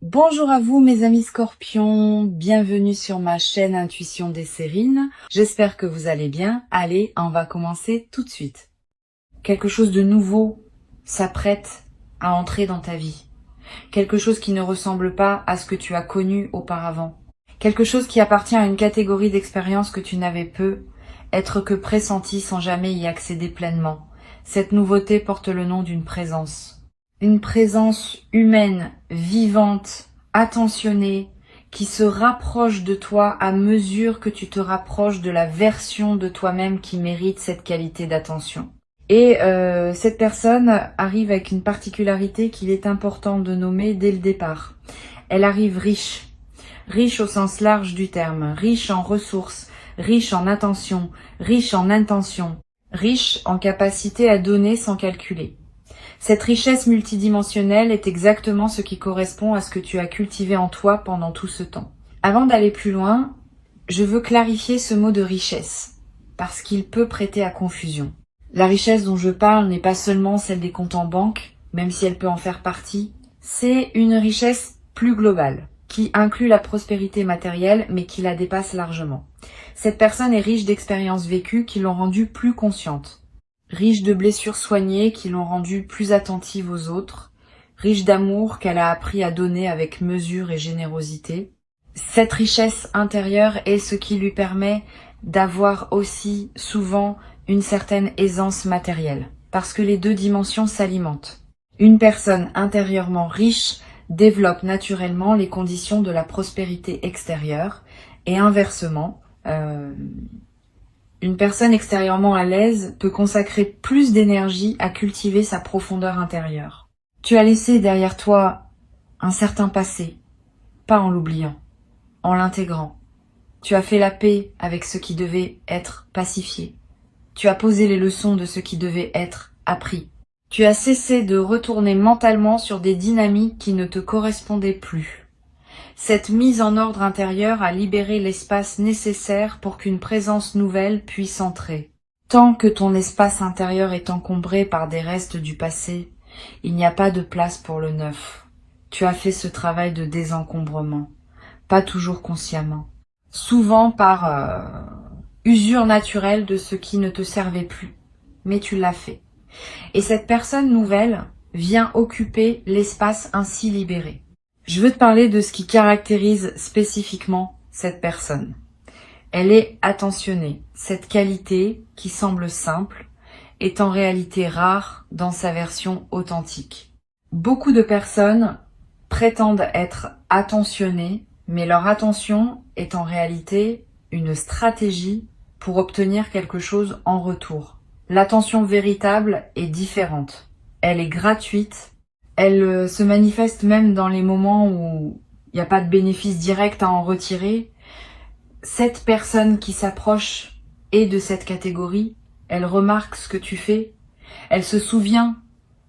Bonjour à vous mes amis scorpions, bienvenue sur ma chaîne Intuition des Sérines. J'espère que vous allez bien. Allez, on va commencer tout de suite. Quelque chose de nouveau s'apprête à entrer dans ta vie. Quelque chose qui ne ressemble pas à ce que tu as connu auparavant. Quelque chose qui appartient à une catégorie d'expérience que tu n'avais peu être que pressenti sans jamais y accéder pleinement. Cette nouveauté porte le nom d'une présence. Une présence humaine, vivante, attentionnée, qui se rapproche de toi à mesure que tu te rapproches de la version de toi-même qui mérite cette qualité d'attention. Et cette personne arrive avec une particularité qu'il est important de nommer dès le départ. Elle arrive riche. Riche au sens large du terme, riche en ressources, riche en attention, riche en intention, riche en capacité à donner sans calculer. Cette richesse multidimensionnelle est exactement ce qui correspond à ce que tu as cultivé en toi pendant tout ce temps. Avant d'aller plus loin, je veux clarifier ce mot de richesse, parce qu'il peut prêter à confusion. La richesse dont je parle n'est pas seulement celle des comptes en banque, même si elle peut en faire partie, c'est une richesse plus globale, qui inclut la prospérité matérielle, mais qui la dépasse largement. Cette personne est riche d'expériences vécues qui l'ont rendue plus consciente. Riche de blessures soignées qui l'ont rendue plus attentive aux autres, riche d'amour qu'elle a appris à donner avec mesure et générosité. Cette richesse intérieure est ce qui lui permet d'avoir aussi souvent une certaine aisance matérielle, parce que les deux dimensions s'alimentent. Une personne intérieurement riche développe naturellement les conditions de la prospérité extérieure, et inversement, une personne extérieurement à l'aise peut consacrer plus d'énergie à cultiver sa profondeur intérieure. Tu as laissé derrière toi un certain passé, pas en l'oubliant, en l'intégrant. Tu as fait la paix avec ce qui devait être pacifié. Tu as posé les leçons de ce qui devait être appris. Tu as cessé de retourner mentalement sur des dynamiques qui ne te correspondaient plus. Cette mise en ordre intérieur a libéré l'espace nécessaire pour qu'une présence nouvelle puisse entrer. Tant que ton espace intérieur est encombré par des restes du passé, il n'y a pas de place pour le neuf. Tu as fait ce travail de désencombrement, pas toujours consciemment, souvent par usure naturelle de ce qui ne te servait plus, mais tu l'as fait. Et cette personne nouvelle vient occuper l'espace ainsi libéré. Je veux te parler de ce qui caractérise spécifiquement cette personne. Elle est attentionnée. Cette qualité, qui semble simple, est en réalité rare dans sa version authentique. Beaucoup de personnes prétendent être attentionnées, mais leur attention est en réalité une stratégie pour obtenir quelque chose en retour. L'attention véritable est différente. Elle est gratuite. Elle se manifeste même dans les moments où il n'y a pas de bénéfice direct à en retirer. Cette personne qui s'approche est de cette catégorie. Elle remarque ce que tu fais. Elle se souvient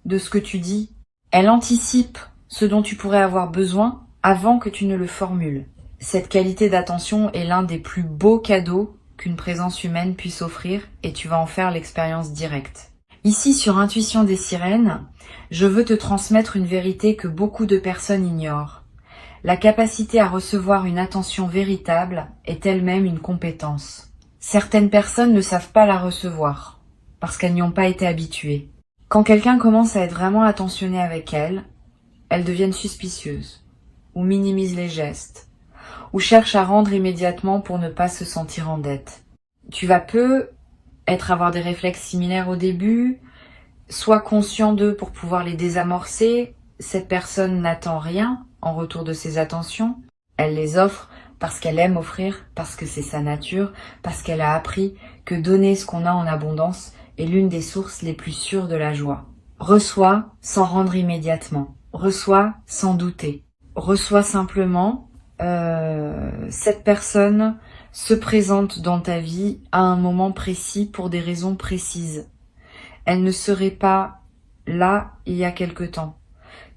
de ce que tu dis. Elle anticipe ce dont tu pourrais avoir besoin avant que tu ne le formules. Cette qualité d'attention est l'un des plus beaux cadeaux qu'une présence humaine puisse offrir et tu vas en faire l'expérience directe. Ici, sur Intuition des Sirènes, je veux te transmettre une vérité que beaucoup de personnes ignorent. La capacité à recevoir une attention véritable est elle-même une compétence. Certaines personnes ne savent pas la recevoir, parce qu'elles n'y ont pas été habituées. Quand quelqu'un commence à être vraiment attentionné avec elles deviennent suspicieuses, ou minimisent les gestes, ou cherchent à rendre immédiatement pour ne pas se sentir en dette. Tu vas avoir des réflexes similaires au début, sois conscient d'eux pour pouvoir les désamorcer. Cette personne n'attend rien en retour de ses attentions. Elle les offre parce qu'elle aime offrir, parce que c'est sa nature, parce qu'elle a appris que donner ce qu'on a en abondance est l'une des sources les plus sûres de la joie. Reçois sans rendre immédiatement. Reçois sans douter. Reçois simplement. Cette personne se présente dans ta vie à un moment précis pour des raisons précises. Elle ne serait pas là il y a quelque temps.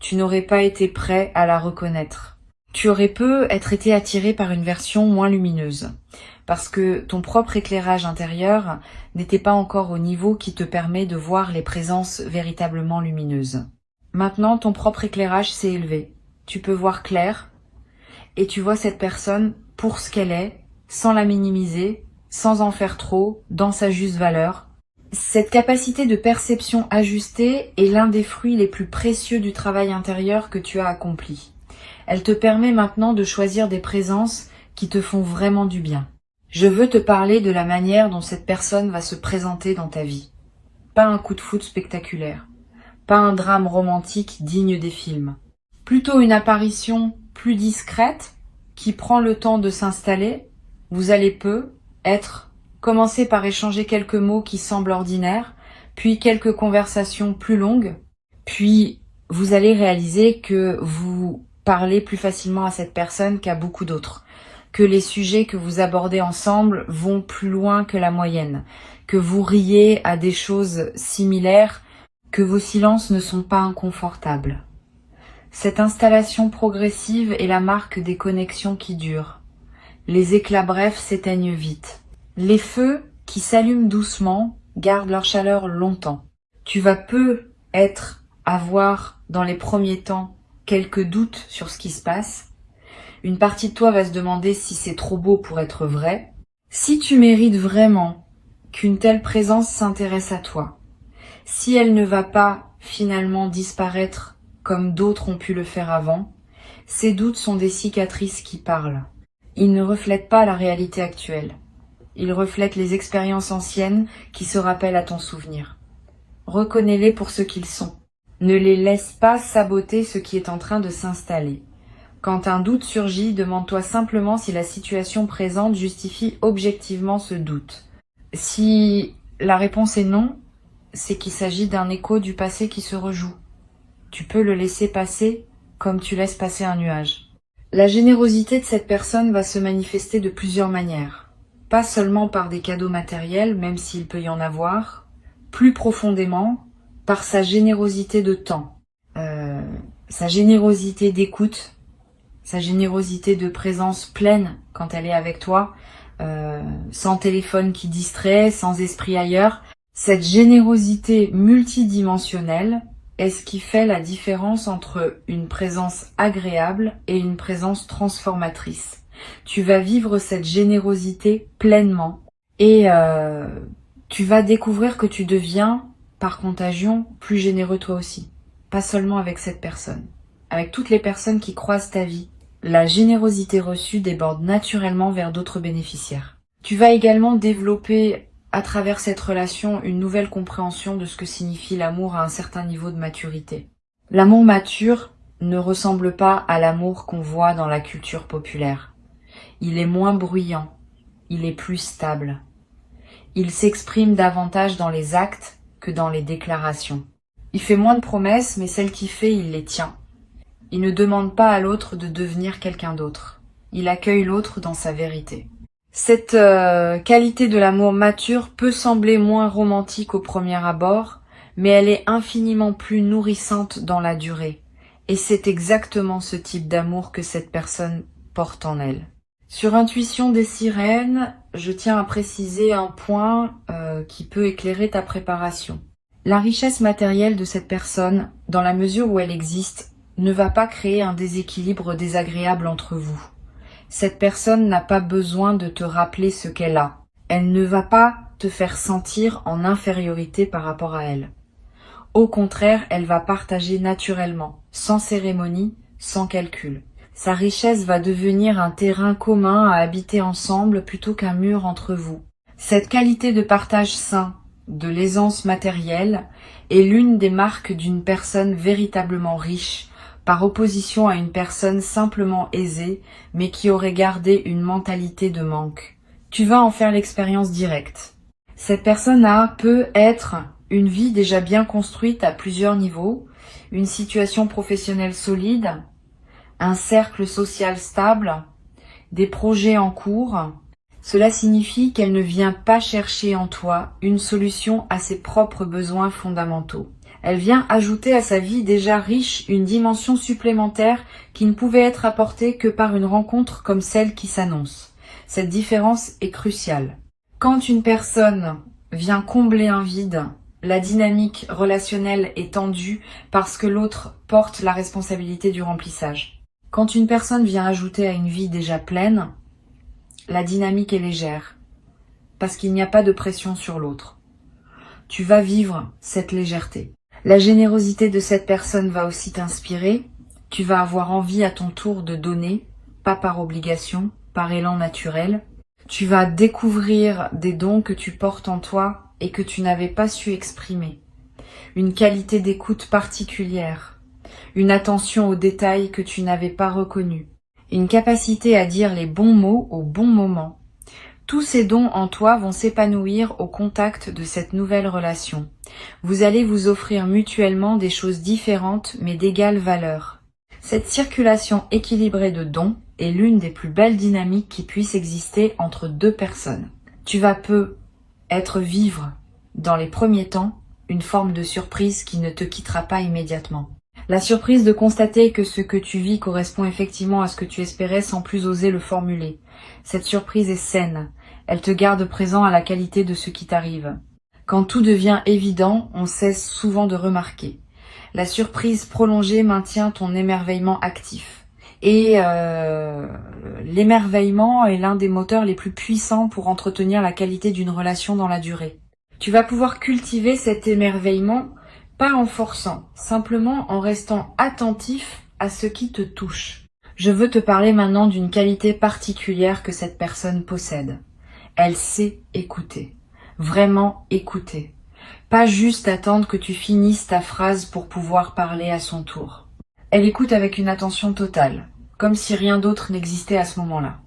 Tu n'aurais pas été prêt à la reconnaître. Tu aurais peut-être été attiré par une version moins lumineuse, parce que ton propre éclairage intérieur n'était pas encore au niveau qui te permet de voir les présences véritablement lumineuses. Maintenant, ton propre éclairage s'est élevé. tu peux voir clair et tu vois cette personne pour ce qu'elle est, sans la minimiser, sans en faire trop, dans sa juste valeur. Cette capacité de perception ajustée est l'un des fruits les plus précieux du travail intérieur que tu as accompli. Elle te permet maintenant de choisir des présences qui te font vraiment du bien. Je veux te parler de la manière dont cette personne va se présenter dans ta vie. Pas un coup de foudre spectaculaire, pas un drame romantique digne des films. Plutôt une apparition plus discrète qui prend le temps de s'installer. Vous allez commencer par échanger quelques mots qui semblent ordinaires, puis quelques conversations plus longues, puis vous allez réaliser que vous parlez plus facilement à cette personne qu'à beaucoup d'autres, que les sujets que vous abordez ensemble vont plus loin que la moyenne, que vous riez à des choses similaires, que vos silences ne sont pas inconfortables. Cette installation progressive est la marque des connexions qui durent. Les éclats brefs s'éteignent vite. Les feux qui s'allument doucement gardent leur chaleur longtemps. Tu vas avoir dans les premiers temps quelques doutes sur ce qui se passe. Une partie de toi va se demander si c'est trop beau pour être vrai. Si tu mérites vraiment qu'une telle présence s'intéresse à toi, si elle ne va pas finalement disparaître comme d'autres ont pu le faire avant, ces doutes sont des cicatrices qui parlent. Ils ne reflètent pas la réalité actuelle. Ils reflètent les expériences anciennes qui se rappellent à ton souvenir. Reconnais-les pour ce qu'ils sont. Ne les laisse pas saboter ce qui est en train de s'installer. Quand un doute surgit, demande-toi simplement si la situation présente justifie objectivement ce doute. Si la réponse est non, c'est qu'il s'agit d'un écho du passé qui se rejoue. Tu peux le laisser passer comme tu laisses passer un nuage. La générosité de cette personne va se manifester de plusieurs manières. Pas seulement par des cadeaux matériels, même s'il peut y en avoir, plus profondément par sa générosité de temps, sa générosité d'écoute, sa générosité de présence pleine quand elle est avec toi, sans téléphone qui distrait, sans esprit ailleurs. Cette générosité multidimensionnelle est ce qui fait la différence entre une présence agréable et une présence transformatrice. Tu vas vivre cette générosité pleinement et tu vas découvrir que tu deviens, par contagion, plus généreux toi aussi. Pas seulement avec cette personne, avec toutes les personnes qui croisent ta vie. La générosité reçue déborde naturellement vers d'autres bénéficiaires. Tu vas également développer à travers cette relation une nouvelle compréhension de ce que signifie l'amour à un certain niveau de maturité. L'amour mature ne ressemble pas à l'amour qu'on voit dans la culture populaire. Il est moins bruyant, il est plus stable. Il s'exprime davantage dans les actes que dans les déclarations. Il fait moins de promesses, mais celles qu'il fait, il les tient. Il ne demande pas à l'autre de devenir quelqu'un d'autre. Il accueille l'autre dans sa vérité. Cette qualité de l'amour mature peut sembler moins romantique au premier abord, mais elle est infiniment plus nourrissante dans la durée. Et c'est exactement ce type d'amour que cette personne porte en elle. Sur Intuition des sirènes, je tiens à préciser un point qui peut éclairer ta préparation. La richesse matérielle de cette personne, dans la mesure où elle existe, ne va pas créer un déséquilibre désagréable entre vous. Cette personne n'a pas besoin de te rappeler ce qu'elle a. Elle ne va pas te faire sentir en infériorité par rapport à elle. Au contraire, elle va partager naturellement, sans cérémonie, sans calcul. Sa richesse va devenir un terrain commun à habiter ensemble plutôt qu'un mur entre vous. Cette qualité de partage sain, de l'aisance matérielle, est l'une des marques d'une personne véritablement riche, par opposition à une personne simplement aisée, mais qui aurait gardé une mentalité de manque. Tu vas en faire l'expérience directe. Cette personne peut être une vie déjà bien construite à plusieurs niveaux, une situation professionnelle solide, un cercle social stable, des projets en cours. Cela signifie qu'elle ne vient pas chercher en toi une solution à ses propres besoins fondamentaux. Elle vient ajouter à sa vie déjà riche une dimension supplémentaire qui ne pouvait être apportée que par une rencontre comme celle qui s'annonce. Cette différence est cruciale. Quand une personne vient combler un vide, la dynamique relationnelle est tendue parce que l'autre porte la responsabilité du remplissage. Quand une personne vient ajouter à une vie déjà pleine, la dynamique est légère, parce qu'il n'y a pas de pression sur l'autre. Tu vas vivre cette légèreté. La générosité de cette personne va aussi t'inspirer. Tu vas avoir envie à ton tour de donner, pas par obligation, par élan naturel. Tu vas découvrir des dons que tu portes en toi et que tu n'avais pas su exprimer. Une qualité d'écoute particulière, une attention aux détails que tu n'avais pas reconnus, une capacité à dire les bons mots au bon moment. Tous ces dons en toi vont s'épanouir au contact de cette nouvelle relation. Vous allez vous offrir mutuellement des choses différentes mais d'égale valeur. Cette circulation équilibrée de dons est l'une des plus belles dynamiques qui puissent exister entre deux personnes. Tu vas peut-être vivre, dans les premiers temps, une forme de surprise qui ne te quittera pas immédiatement. La surprise de constater que ce que tu vis correspond effectivement à ce que tu espérais sans plus oser le formuler. Cette surprise est saine. Elle te garde présent à la qualité de ce qui t'arrive. Quand tout devient évident, on cesse souvent de remarquer. La surprise prolongée maintient ton émerveillement actif. Et l'émerveillement est l'un des moteurs les plus puissants pour entretenir la qualité d'une relation dans la durée. Tu vas pouvoir cultiver cet émerveillement pas en forçant, simplement en restant attentif à ce qui te touche. Je veux te parler maintenant d'une qualité particulière que cette personne possède. Elle sait écouter. Vraiment écouter. Pas juste attendre que tu finisses ta phrase pour pouvoir parler à son tour. Elle écoute avec une attention totale, comme si rien d'autre n'existait à ce moment-là.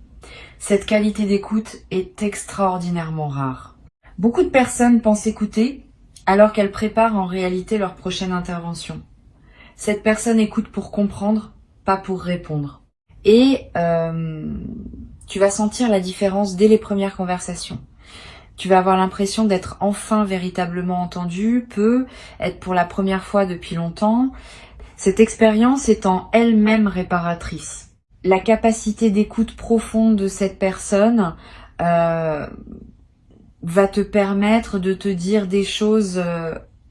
Cette qualité d'écoute est extraordinairement rare. Beaucoup de personnes pensent écouter alors qu'elles préparent en réalité leur prochaine intervention. Cette personne écoute pour comprendre, pas pour répondre. Et tu vas sentir la différence dès les premières conversations. Tu vas avoir l'impression d'être enfin véritablement entendu, peut être pour la première fois depuis longtemps. Cette expérience est en elle-même réparatrice. La capacité d'écoute profonde de cette personne va te permettre de te dire des choses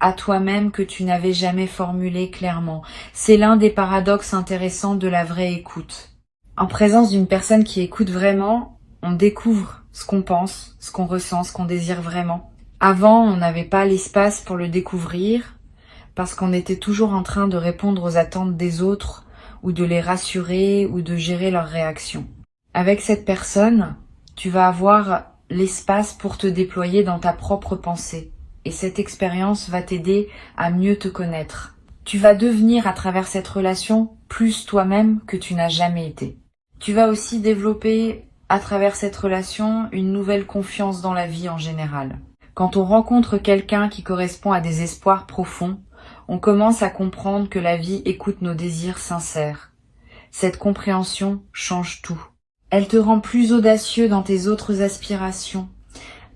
à toi-même que tu n'avais jamais formulées clairement. C'est l'un des paradoxes intéressants de la vraie écoute. En présence d'une personne qui écoute vraiment, on découvre ce qu'on pense, ce qu'on ressent, ce qu'on désire vraiment. Avant, on n'avait pas l'espace pour le découvrir parce qu'on était toujours en train de répondre aux attentes des autres ou de les rassurer ou de gérer leurs réactions. Avec cette personne, tu vas avoir l'espace pour te déployer dans ta propre pensée. Et cette expérience va t'aider à mieux te connaître. Tu vas devenir à travers cette relation plus toi-même que tu n'as jamais été. Tu vas aussi développer à travers cette relation une nouvelle confiance dans la vie en général. Quand on rencontre quelqu'un qui correspond à des espoirs profonds, on commence à comprendre que la vie écoute nos désirs sincères. Cette compréhension change tout. Elle te rend plus audacieux dans tes autres aspirations.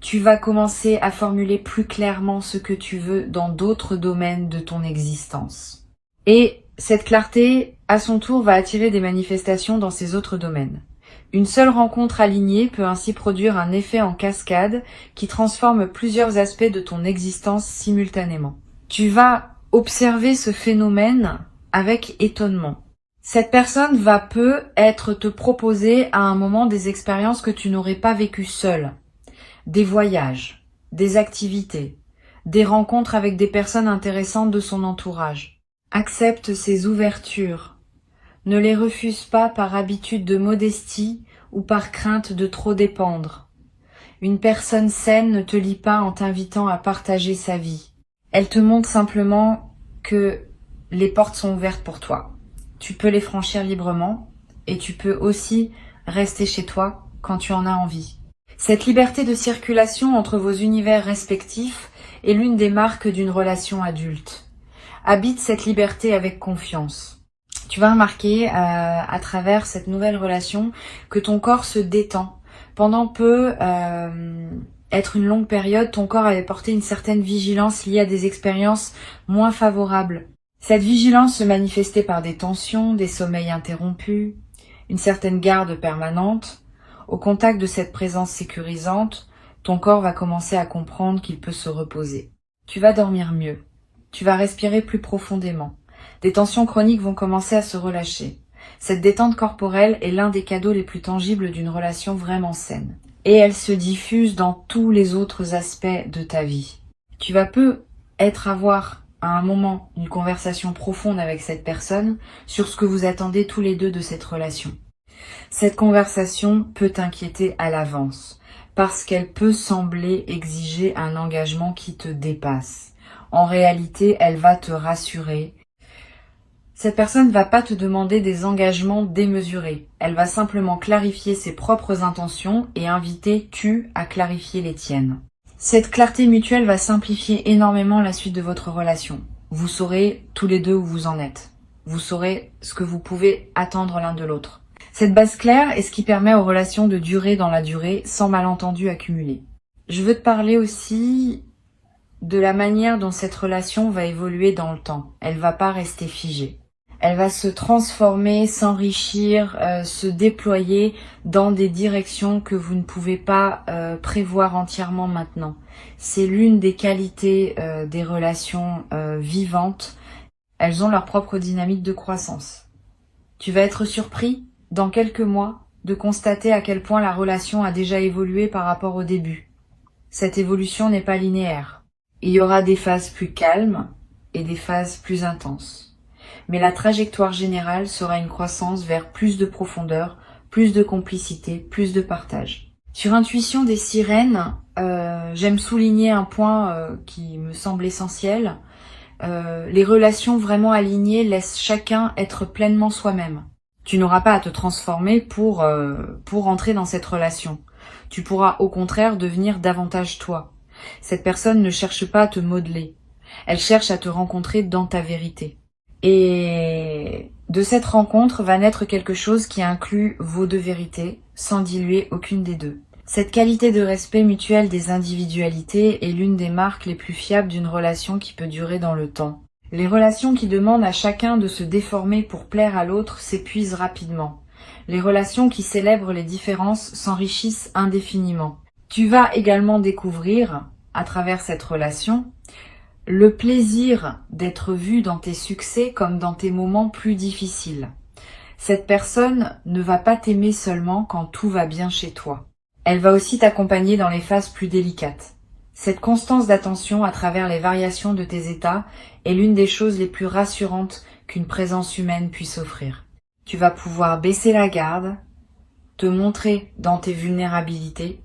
Tu vas commencer à formuler plus clairement ce que tu veux dans d'autres domaines de ton existence. Et cette clarté, à son tour, va attirer des manifestations dans ces autres domaines. Une seule rencontre alignée peut ainsi produire un effet en cascade qui transforme plusieurs aspects de ton existence simultanément. Tu vas observer ce phénomène avec étonnement. Cette personne va peut-être te proposer à un moment des expériences que tu n'aurais pas vécues seule. Des voyages, des activités, des rencontres avec des personnes intéressantes de son entourage. Accepte ces ouvertures. Ne les refuse pas par habitude de modestie ou par crainte de trop dépendre. Une personne saine ne te lie pas en t'invitant à partager sa vie. Elle te montre simplement que les portes sont ouvertes pour toi. Tu peux les franchir librement et tu peux aussi rester chez toi quand tu en as envie. Cette liberté de circulation entre vos univers respectifs est l'une des marques d'une relation adulte. Habite cette liberté avec confiance. Tu vas remarquer à travers cette nouvelle relation que ton corps se détend. Pendant peu, être une longue période, ton corps avait porté une certaine vigilance liée à des expériences moins favorables. Cette vigilance se manifestait par des tensions, des sommeils interrompus, une certaine garde permanente. Au contact de cette présence sécurisante, ton corps va commencer à comprendre qu'il peut se reposer. Tu vas dormir mieux. Tu vas respirer plus profondément. Des tensions chroniques vont commencer à se relâcher. Cette détente corporelle est l'un des cadeaux les plus tangibles d'une relation vraiment saine. Et elle se diffuse dans tous les autres aspects de ta vie. Tu vas avoir à un moment une conversation profonde avec cette personne sur ce que vous attendez tous les deux de cette relation. Cette conversation peut t'inquiéter à l'avance, parce qu'elle peut sembler exiger un engagement qui te dépasse. En réalité, elle va te rassurer. Cette personne ne va pas te demander des engagements démesurés. Elle va simplement clarifier ses propres intentions et inviter tu à clarifier les tiennes. Cette clarté mutuelle va simplifier énormément la suite de votre relation. Vous saurez tous les deux où vous en êtes. Vous saurez ce que vous pouvez attendre l'un de l'autre. Cette base claire est ce qui permet aux relations de durer dans la durée sans malentendus accumulés. Je veux te parler aussi de la manière dont cette relation va évoluer dans le temps. Elle va pas rester figée. Elle va se transformer, s'enrichir, se déployer dans des directions que vous ne pouvez pas prévoir entièrement maintenant. C'est l'une des qualités des relations vivantes. Elles ont leur propre dynamique de croissance. Tu vas être surpris, dans quelques mois, de constater à quel point la relation a déjà évolué par rapport au début. Cette évolution n'est pas linéaire. Il y aura des phases plus calmes et des phases plus intenses. Mais la trajectoire générale sera une croissance vers plus de profondeur, plus de complicité, plus de partage. Sur Intuition des sirènes, j'aime souligner un point qui me semble essentiel. Les relations vraiment alignées laissent chacun être pleinement soi-même. Tu n'auras pas à te transformer pour entrer dans cette relation. Tu pourras au contraire devenir davantage toi. Cette personne ne cherche pas à te modeler. Elle cherche à te rencontrer dans ta vérité. Et de cette rencontre va naître quelque chose qui inclut vos deux vérités, sans diluer aucune des deux. Cette qualité de respect mutuel des individualités est l'une des marques les plus fiables d'une relation qui peut durer dans le temps. Les relations qui demandent à chacun de se déformer pour plaire à l'autre s'épuisent rapidement. Les relations qui célèbrent les différences s'enrichissent indéfiniment. Tu vas également découvrir, à travers cette relation, le plaisir d'être vu dans tes succès comme dans tes moments plus difficiles. Cette personne ne va pas t'aimer seulement quand tout va bien chez toi. Elle va aussi t'accompagner dans les phases plus délicates. Cette constance d'attention à travers les variations de tes états est l'une des choses les plus rassurantes qu'une présence humaine puisse offrir. Tu vas pouvoir baisser la garde, te montrer dans tes vulnérabilités,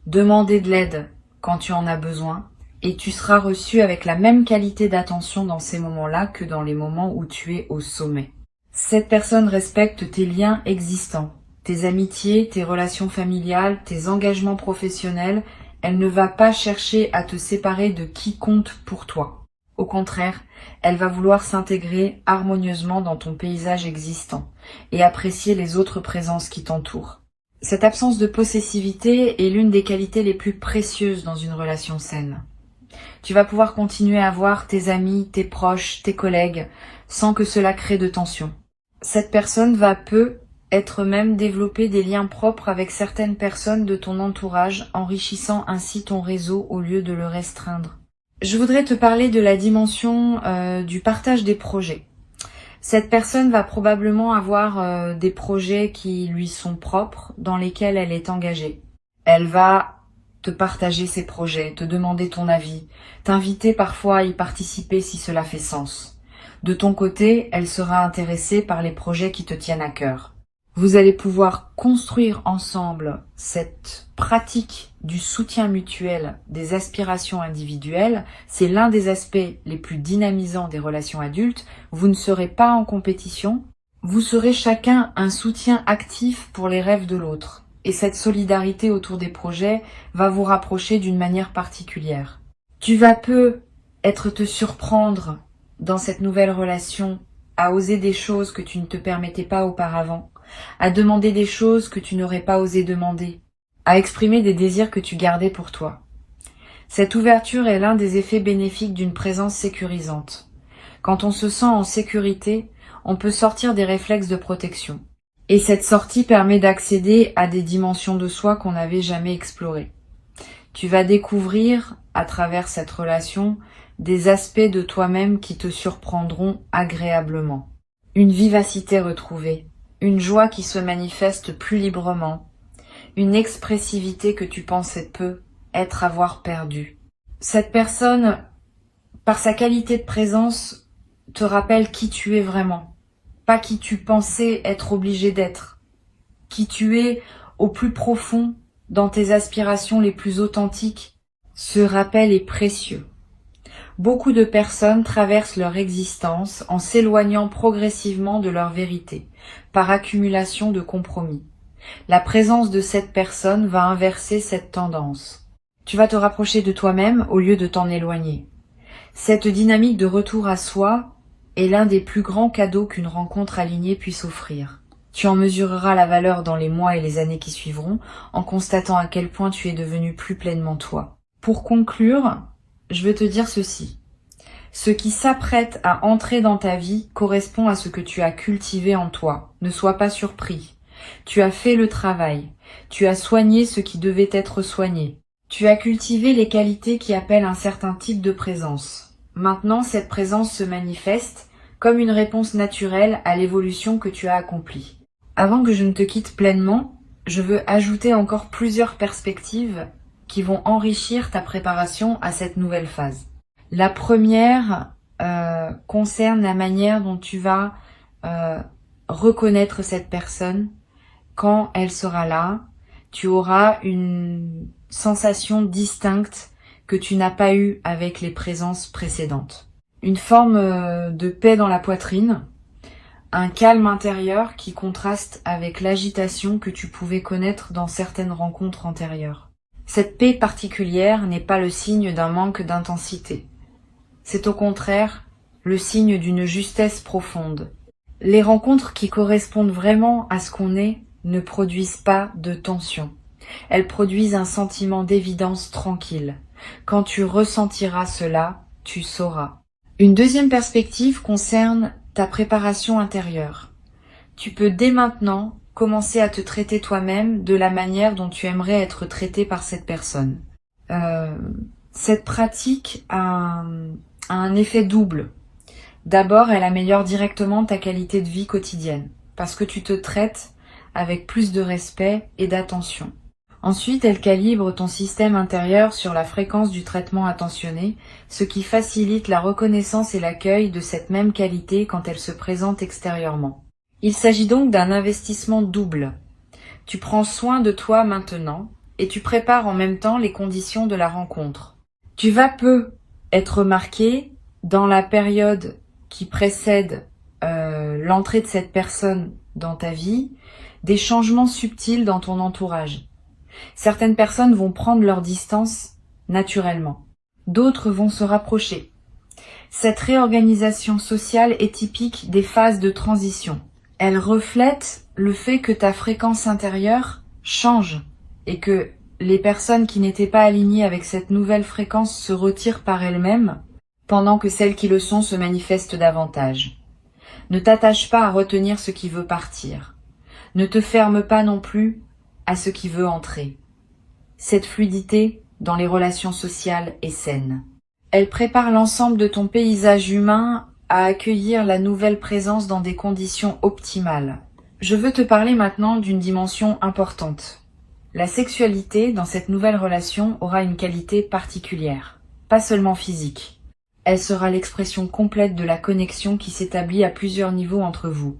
demander de l'aide quand tu en as besoin, et tu seras reçu avec la même qualité d'attention dans ces moments-là que dans les moments où tu es au sommet. Cette personne respecte tes liens existants, tes amitiés, tes relations familiales, tes engagements professionnels. Elle ne va pas chercher à te séparer de qui compte pour toi. Au contraire, elle va vouloir s'intégrer harmonieusement dans ton paysage existant et apprécier les autres présences qui t'entourent. Cette absence de possessivité est l'une des qualités les plus précieuses dans une relation saine. Tu vas pouvoir continuer à voir tes amis, tes proches, tes collègues, sans que cela crée de tension. Cette personne va être même développer des liens propres avec certaines personnes de ton entourage, enrichissant ainsi ton réseau au lieu de le restreindre. Je voudrais te parler de la dimension du partage des projets. Cette personne va probablement avoir des projets qui lui sont propres, dans lesquels elle est engagée. Elle va te partager ses projets, te demander ton avis, t'inviter parfois à y participer si cela fait sens. De ton côté, elle sera intéressée par les projets qui te tiennent à cœur. Vous allez pouvoir construire ensemble cette pratique du soutien mutuel des aspirations individuelles. C'est l'un des aspects les plus dynamisants des relations adultes. Vous ne serez pas en compétition, vous serez chacun un soutien actif pour les rêves de l'autre. Et cette solidarité autour des projets va vous rapprocher d'une manière particulière. Tu vas te surprendre dans cette nouvelle relation à oser des choses que tu ne te permettais pas auparavant, à demander des choses que tu n'aurais pas osé demander, à exprimer des désirs que tu gardais pour toi. Cette ouverture est l'un des effets bénéfiques d'une présence sécurisante. Quand on se sent en sécurité, on peut sortir des réflexes de protection. Et cette sortie permet d'accéder à des dimensions de soi qu'on n'avait jamais explorées. Tu vas découvrir, à travers cette relation, des aspects de toi-même qui te surprendront agréablement. une vivacité retrouvée, une joie qui se manifeste plus librement, une expressivité que tu pensais peu avoir perdue. Cette personne, par sa qualité de présence, te rappelle qui tu es vraiment, pas qui tu pensais être obligé d'être, qui tu es au plus profond dans tes aspirations les plus authentiques. Ce rappel est précieux. Beaucoup de personnes traversent leur existence en s'éloignant progressivement de leur vérité, par accumulation de compromis. La présence de cette personne va inverser cette tendance. Tu vas te rapprocher de toi-même au lieu de t'en éloigner. Cette dynamique de retour à soi est l'un des plus grands cadeaux qu'une rencontre alignée puisse offrir. Tu en mesureras la valeur dans les mois et les années qui suivront, en constatant à quel point tu es devenu plus pleinement toi. Pour conclure, je veux te dire ceci. Ce qui s'apprête à entrer dans ta vie correspond à ce que tu as cultivé en toi. Ne sois pas surpris. Tu as fait le travail. Tu as soigné ce qui devait être soigné. Tu as cultivé les qualités qui appellent un certain type de présence. Maintenant, cette présence se manifeste comme une réponse naturelle à l'évolution que tu as accomplie. Avant que je ne te quitte pleinement, je veux ajouter encore plusieurs perspectives qui vont enrichir ta préparation à cette nouvelle phase. La première concerne la manière dont tu vas reconnaître cette personne. Quand elle sera là, tu auras une sensation distincte que tu n'as pas eue avec les présences précédentes. Une forme de paix dans la poitrine, un calme intérieur qui contraste avec l'agitation que tu pouvais connaître dans certaines rencontres antérieures. Cette paix particulière n'est pas le signe d'un manque d'intensité. C'est au contraire le signe d'une justesse profonde. Les rencontres qui correspondent vraiment à ce qu'on est ne produisent pas de tension. Elles produisent un sentiment d'évidence tranquille. Quand tu ressentiras cela, tu sauras. Une deuxième perspective concerne ta préparation intérieure. Tu peux dès maintenant commencer à te traiter toi-même de la manière dont tu aimerais être traité par cette personne. Cette pratique a un effet double. D'abord, elle améliore directement ta qualité de vie quotidienne, parce que tu te traites avec plus de respect et d'attention. Ensuite, elle calibre ton système intérieur sur la fréquence du traitement attentionné, ce qui facilite la reconnaissance et l'accueil de cette même qualité quand elle se présente extérieurement. Il s'agit donc d'un investissement double. Tu prends soin de toi maintenant et tu prépares en même temps les conditions de la rencontre. Tu vas peu être remarqué dans la période qui précède l'entrée de cette personne dans ta vie, des changements subtils dans ton entourage. Certaines personnes vont prendre leur distance naturellement. D'autres vont se rapprocher. Cette réorganisation sociale est typique des phases de transition. Elle reflète le fait que ta fréquence intérieure change et que les personnes qui n'étaient pas alignées avec cette nouvelle fréquence se retirent par elles-mêmes, pendant que celles qui le sont se manifestent davantage. Ne t'attache pas à retenir ce qui veut partir. Ne te ferme pas non plus à ce qui veut entrer. Cette fluidité dans les relations sociales est saine. Elle prépare l'ensemble de ton paysage humain à accueillir la nouvelle présence dans des conditions optimales. Je veux te parler maintenant d'une dimension importante. La sexualité dans cette nouvelle relation aura une qualité particulière, pas seulement physique. Elle sera l'expression complète de la connexion qui s'établit à plusieurs niveaux entre vous.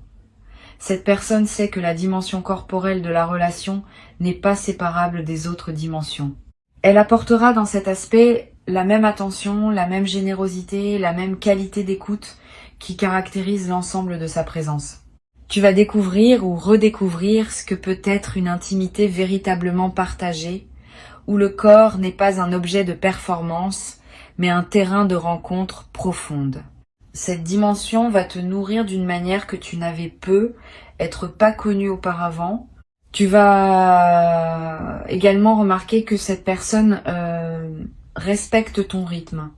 Cette personne sait que la dimension corporelle de la relation n'est pas séparable des autres dimensions. Elle apportera dans cet aspect la même attention, la même générosité, la même qualité d'écoute qui caractérise l'ensemble de sa présence. Tu vas découvrir ou redécouvrir ce que peut être une intimité véritablement partagée, où le corps n'est pas un objet de performance, mais un terrain de rencontre profonde. Cette dimension va te nourrir d'une manière que tu n'avais être pas connu auparavant. Tu vas également remarquer que cette personne respecte ton rythme.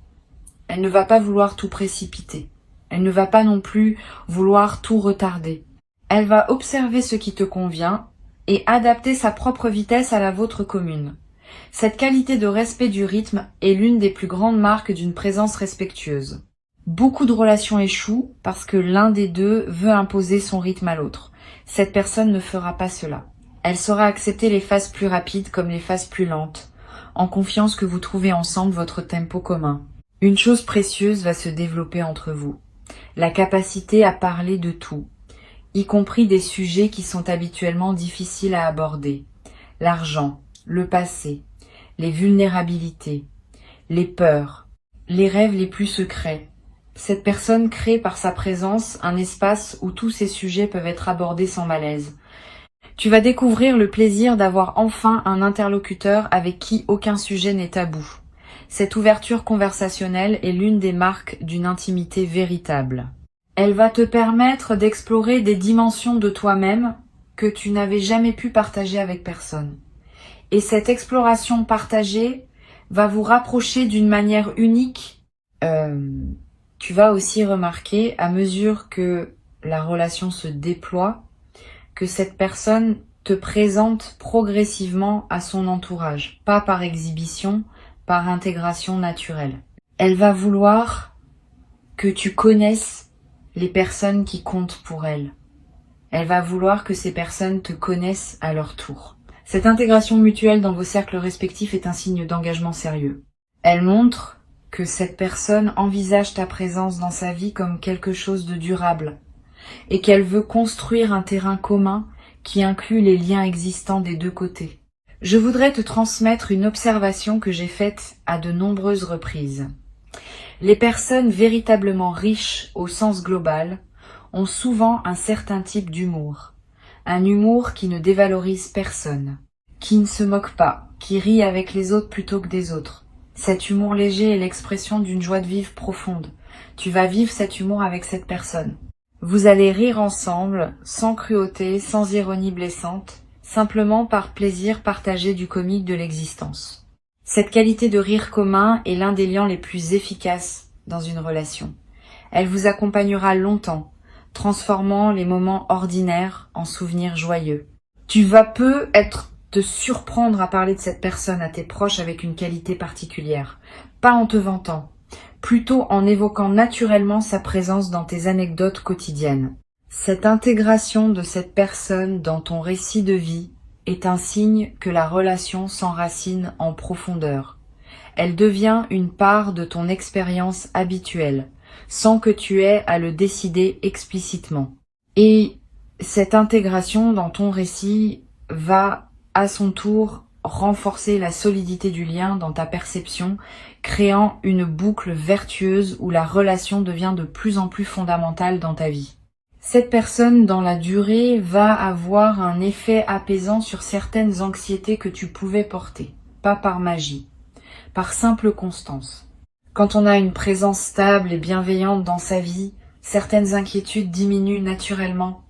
Elle ne va pas vouloir tout précipiter. Elle ne va pas non plus vouloir tout retarder. Elle va observer ce qui te convient et adapter sa propre vitesse à la vôtre commune. Cette qualité de respect du rythme est l'une des plus grandes marques d'une présence respectueuse. Beaucoup de relations échouent parce que l'un des deux veut imposer son rythme à l'autre. Cette personne ne fera pas cela. Elle saura accepter les phases plus rapides comme les phases plus lentes, en confiance que vous trouvez ensemble votre tempo commun. Une chose précieuse va se développer entre vous. La capacité à parler de tout, y compris des sujets qui sont habituellement difficiles à aborder. L'argent, le passé, les vulnérabilités, les peurs, les rêves les plus secrets. Cette personne crée par sa présence un espace où tous ces sujets peuvent être abordés sans malaise. Tu vas découvrir le plaisir d'avoir enfin un interlocuteur avec qui aucun sujet n'est tabou. Cette ouverture conversationnelle est l'une des marques d'une intimité véritable. Elle va te permettre d'explorer des dimensions de toi-même que tu n'avais jamais pu partager avec personne. Et cette exploration partagée va vous rapprocher d'une manière unique. Tu vas aussi remarquer, à mesure que la relation se déploie, que cette personne te présente progressivement à son entourage, pas par exhibition, par intégration naturelle. Elle va vouloir que tu connaisses les personnes qui comptent pour elle. Elle va vouloir que ces personnes te connaissent à leur tour. Cette intégration mutuelle dans vos cercles respectifs est un signe d'engagement sérieux. Elle montre que cette personne envisage ta présence dans sa vie comme quelque chose de durable et qu'elle veut construire un terrain commun qui inclut les liens existants des deux côtés. Je voudrais te transmettre une observation que j'ai faite à de nombreuses reprises. Les personnes véritablement riches au sens global ont souvent un certain type d'humour. Un humour qui ne dévalorise personne, qui ne se moque pas, qui rit avec les autres plutôt que des autres. Cet humour léger est l'expression d'une joie de vivre profonde. Tu vas vivre cet humour avec cette personne. Vous allez rire ensemble, sans cruauté, sans ironie blessante, simplement par plaisir partagé du comique de l'existence. Cette qualité de rire commun est l'un des liens les plus efficaces dans une relation. Elle vous accompagnera longtemps, transformant les moments ordinaires en souvenirs joyeux. Tu vas te surprendre à parler de cette personne à tes proches avec une qualité particulière, pas en te vantant, plutôt en évoquant naturellement sa présence dans tes anecdotes quotidiennes. Cette intégration de cette personne dans ton récit de vie est un signe que la relation s'enracine en profondeur. Elle devient une part de ton expérience habituelle, sans que tu aies à le décider explicitement. Et cette intégration dans ton récit va, à son tour, renforcer la solidité du lien dans ta perception, créant une boucle vertueuse où la relation devient de plus en plus fondamentale dans ta vie. Cette personne, dans la durée, va avoir un effet apaisant sur certaines anxiétés que tu pouvais porter, pas par magie, par simple constance. Quand on a une présence stable et bienveillante dans sa vie, certaines inquiétudes diminuent naturellement.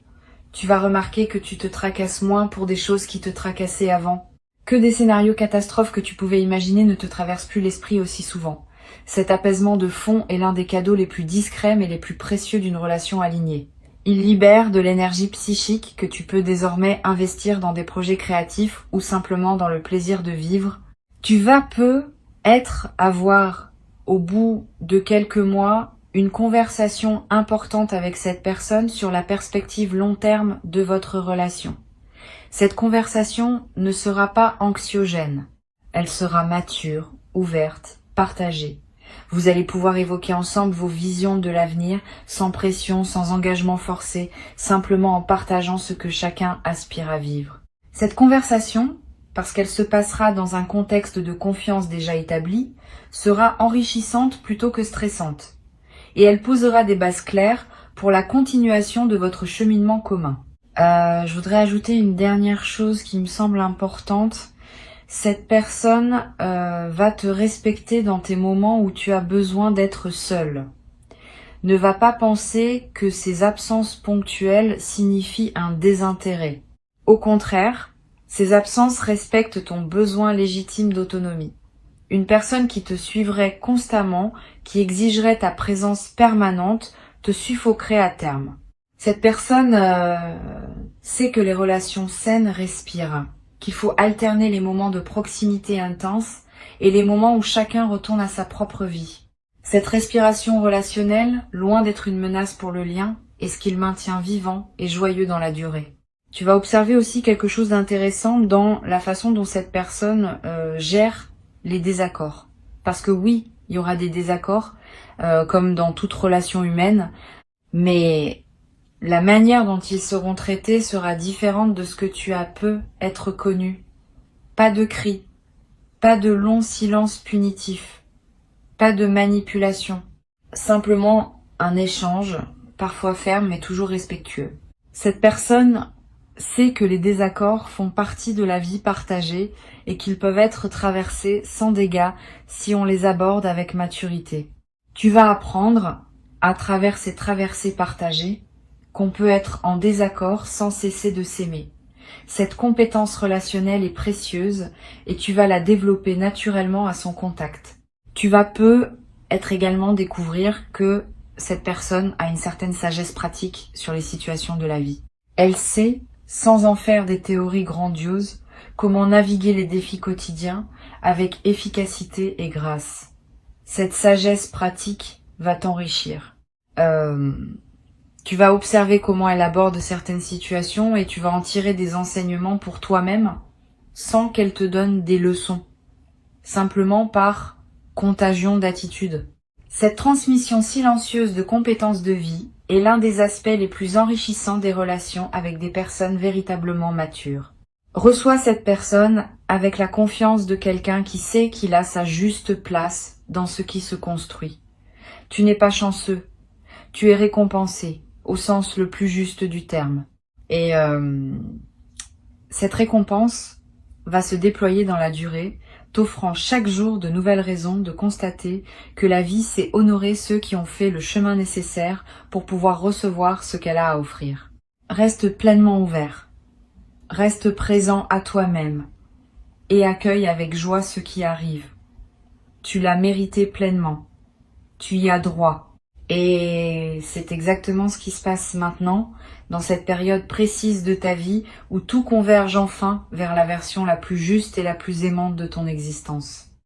Tu vas remarquer que tu te tracasses moins pour des choses qui te tracassaient avant, que des scénarios catastrophes que tu pouvais imaginer ne te traversent plus l'esprit aussi souvent. Cet apaisement de fond est l'un des cadeaux les plus discrets mais les plus précieux d'une relation alignée. Il libère de l'énergie psychique que tu peux désormais investir dans des projets créatifs ou simplement dans le plaisir de vivre. Tu vas avoir, au bout de quelques mois, une conversation importante avec cette personne sur la perspective long terme de votre relation. Cette conversation ne sera pas anxiogène. Elle sera mature, ouverte, partagée. Vous allez pouvoir évoquer ensemble vos visions de l'avenir, sans pression, sans engagement forcé, simplement en partageant ce que chacun aspire à vivre. Cette conversation, parce qu'elle se passera dans un contexte de confiance déjà établi, sera enrichissante plutôt que stressante. Et elle posera des bases claires pour la continuation de votre cheminement commun. Je voudrais ajouter une dernière chose qui me semble importante. Cette personne va te respecter dans tes moments où tu as besoin d'être seul. Ne va pas penser que ces absences ponctuelles signifient un désintérêt. Au contraire, ces absences respectent ton besoin légitime d'autonomie. Une personne qui te suivrait constamment, qui exigerait ta présence permanente, te suffoquerait à terme. Cette personne sait que les relations saines respirent, qu'il faut alterner les moments de proximité intense et les moments où chacun retourne à sa propre vie. Cette respiration relationnelle, loin d'être une menace pour le lien, est ce qui le maintient vivant et joyeux dans la durée. Tu vas observer aussi quelque chose d'intéressant dans la façon dont cette personne gère les désaccords. Parce que oui, il y aura des désaccords, comme dans toute relation humaine, mais la manière dont ils seront traités sera différente de ce que tu as peu être connu. Pas de cris, pas de longs silences punitifs, pas de manipulation. Simplement un échange, parfois ferme mais toujours respectueux. Cette personne sait que les désaccords font partie de la vie partagée et qu'ils peuvent être traversés sans dégâts si on les aborde avec maturité. Tu vas apprendre, à travers ces traversées partagées, qu'on peut être en désaccord sans cesser de s'aimer. Cette compétence relationnelle est précieuse et tu vas la développer naturellement à son contact. Tu vas être également découvrir que cette personne a une certaine sagesse pratique sur les situations de la vie. Elle sait, sans en faire des théories grandioses, comment naviguer les défis quotidiens avec efficacité et grâce. Cette sagesse pratique va t'enrichir. Tu vas observer comment elle aborde certaines situations et tu vas en tirer des enseignements pour toi-même sans qu'elle te donne des leçons, simplement par contagion d'attitude. Cette transmission silencieuse de compétences de vie est l'un des aspects les plus enrichissants des relations avec des personnes véritablement matures. Reçois cette personne avec la confiance de quelqu'un qui sait qu'il a sa juste place dans ce qui se construit. Tu n'es pas chanceux, tu es récompensé, au sens le plus juste du terme. Et cette récompense va se déployer dans la durée, t'offrant chaque jour de nouvelles raisons de constater que la vie sait honorer ceux qui ont fait le chemin nécessaire pour pouvoir recevoir ce qu'elle a à offrir. Reste pleinement ouvert, reste présent à toi-même et accueille avec joie ce qui arrive. Tu l'as mérité pleinement, tu y as droit. Et c'est exactement ce qui se passe maintenant, dans cette période précise de ta vie où tout converge enfin vers la version la plus juste et la plus aimante de ton existence.